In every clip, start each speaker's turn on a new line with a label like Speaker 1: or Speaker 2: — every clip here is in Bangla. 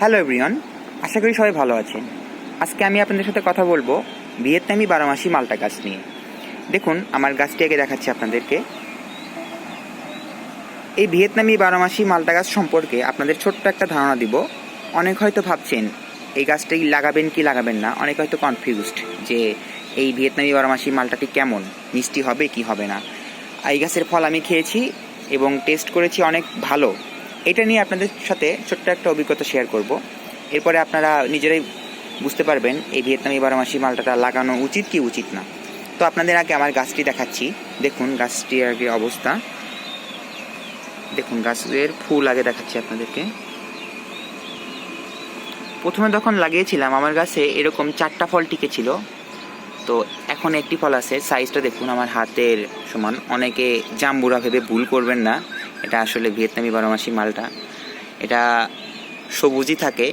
Speaker 1: হ্যালো এভরিওয়ান, আশা করি সবাই ভালো আছেন। আজকে আমি আপনাদের সাথে কথা বলবো ভিয়েতনামি 12 মাসি মালটা গাছ নিয়ে। দেখুন, আমার গাছটি আগে দেখাচ্ছি আপনাদেরকে। এই ভিয়েতনামি 12 মাসি মালটা গাছ সম্পর্কে আপনাদের ছোট্ট একটা ধারণা দিব। অনেক হয়তো ভাবছেন এই গাছটি লাগাবেন কি লাগাবেন না, অনেক হয়তো কনফিউজড যে এই ভিয়েতনামি 12 মাসি মালটাটি কেমন, মিষ্টি হবে কি হবে না। এই গাছের ফল আমি খেয়েছি এবং টেস্ট করেছি, অনেক ভালো। এটা নিয়ে আপনাদের সাথে ছোট্ট একটা অভিজ্ঞতা শেয়ার করব। এরপরে আপনারা নিজেরাই বুঝতে পারবেন এই ভিয়েতনামি 12 মাসি মালটাটা লাগানো উচিত কি উচিত না। তো আপনাদের আগে আমার গাছটি দেখাচ্ছি। দেখুন গাছটির আগে অবস্থা, দেখুন গাছের ফুল আগে দেখাচ্ছি আপনাদেরকে। প্রথমে যখন লাগিয়েছিলাম আমার গাছে এরকম 4টা ফল টিকেছিল, তো এখন একটি ফল আছে। সাইজটা দেখুন আমার হাতের সমান। অনেকে জাম্বুরা ভেবে ভুল করবেন না, এটা আসলে ভিয়েতনামি 12 মাসি মালটা। এটা সবুজই থাকে,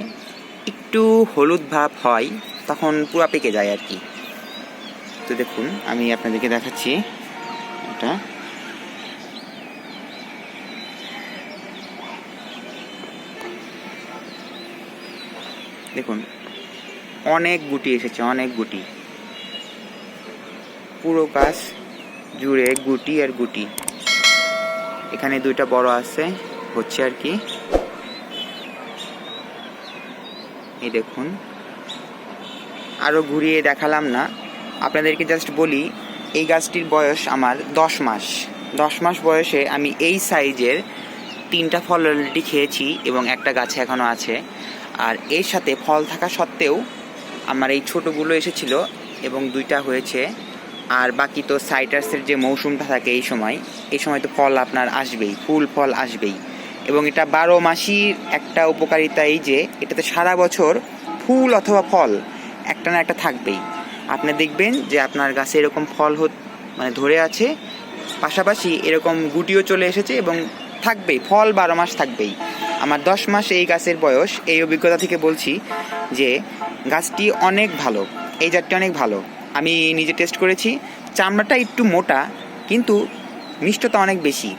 Speaker 1: একটু হলুদ ভাব হয়, তখন পুরা পেকে যায় আর কি। তো দেখুন আমি আপনাদেরকে দেখাচ্ছি এটা। দেখুন অনেক গুটি এসেছে, অনেক গুটি, পুরো গাছ জুড়ে গুটি আর গুটি। এখানে 2টা বড় আছে হচ্ছে আর কি। এই দেখুন, আরও ঘুরিয়ে দেখালাম না, আপনাদেরকে জাস্ট বলি এই গাছটির বয়স আমার 10 মাস। 10 মাস বয়সে আমি এই সাইজের 3টা ফল অলরেডি খেয়েছি এবং একটা গাছে এখনও আছে। আর এর সাথে ফল থাকা সত্ত্বেও আমার এই ছোটোগুলো এসেছিল এবং 2টা হয়েছে। আর বাকি তো সাইট্রাসের যে মৌসুমটা থাকে এই সময় তো ফল আপনার আসবেই, ফুল ফল আসবেই। এবং এটা 12 মাসির একটা উপকারিতা এই যে এটাতে সারা বছর ফুল অথবা ফল একটা না একটা থাকবেই। আপনি দেখবেন যে আপনার গাছে এরকম ফল ধরে আছে, পাশাপাশি এরকম গুটিও চলে এসেছে এবং থাকবেই, ফল 12 মাস থাকবেই। আমার 10 মাস এই গাছের বয়স, এই অভিজ্ঞতা থেকে বলছি যে গাছটি অনেক ভালো, এই জাতটি অনেক ভালো। আমি নিজে টেস্ট করেছি, চামড়াটা একটু মোটা কিন্তু মিষ্টতা অনেক বেশি।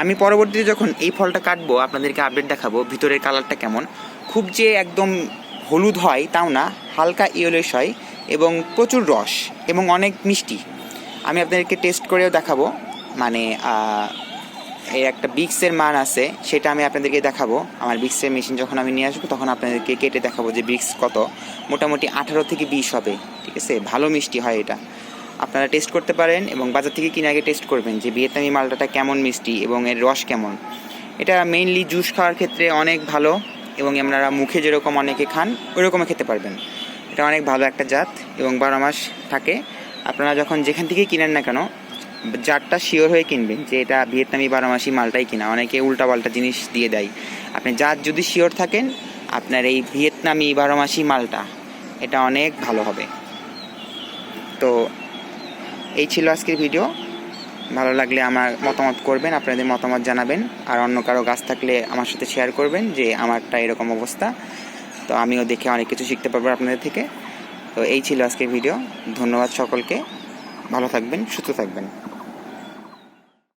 Speaker 1: আমি পরবর্তীতে যখন এই ফলটা কাটবো আপনাদেরকে আপডেট দেখাবো ভিতরের কালারটা কেমন। খুব যে একদম হলুদ হয় তাও না, হালকা ইয়েলোইশ হয় এবং প্রচুর রস এবং অনেক মিষ্টি। আমি আপনাদেরকে টেস্ট করেও দেখাবো, মানে এর একটা বিক্সের মান আছে, সেটা আমি আপনাদেরকে দেখাবো। আমার বিক্সের মেশিন যখন আমি নিয়ে আসবো তখন আপনাদেরকে কেটে দেখাবো যে বিক্স কত। মোটামুটি 18 থেকে 20 হবে, ঠিক আছে। ভালো মিষ্টি হয় এটা, আপনারা টেস্ট করতে পারেন এবং বাজার থেকে কিনে আগে টেস্ট করবেন যে ভিয়েতনামি মালটাটা কেমন মিষ্টি এবং এর রস কেমন। এটা মেইনলি জুস খাওয়ার ক্ষেত্রে অনেক ভালো এবং আপনারা মুখে যেরকম অনেকে খান ওইরকমই খেতে পারবেন। এটা অনেক ভালো একটা জাত এবং 12 মাস থাকে। আপনারা যখন যেখান থেকে কিনেন না কেন জাতটা শিওর হয়ে কিনবেন যে এটা ভিয়েতনামি 12 মাসি মালটাই কিনা। অনেকে উল্টাপাল্টা জিনিস দিয়ে দেয়। আপনি জাত যদি শিওর থাকেন আপনার এই ভিয়েতনামি 12 মাসি মালটা এটা অনেক ভালো হবে। তো এই ছিল আজকের ভিডিও। ভালো লাগলে আমার মতামত করবেন, আপনাদের মতামত জানাবেন। আর অন্য কারো গাছ থাকলে আমার সাথে শেয়ার করবেন যে আমারটা এরকম অবস্থা, তো আমিও দেখে অনেক কিছু শিখতে পারবো আপনাদের থেকে। তো এই ছিল আজকের ভিডিও। ধন্যবাদ সকলকে, ভালো থাকবেন, সুস্থ থাকবেন।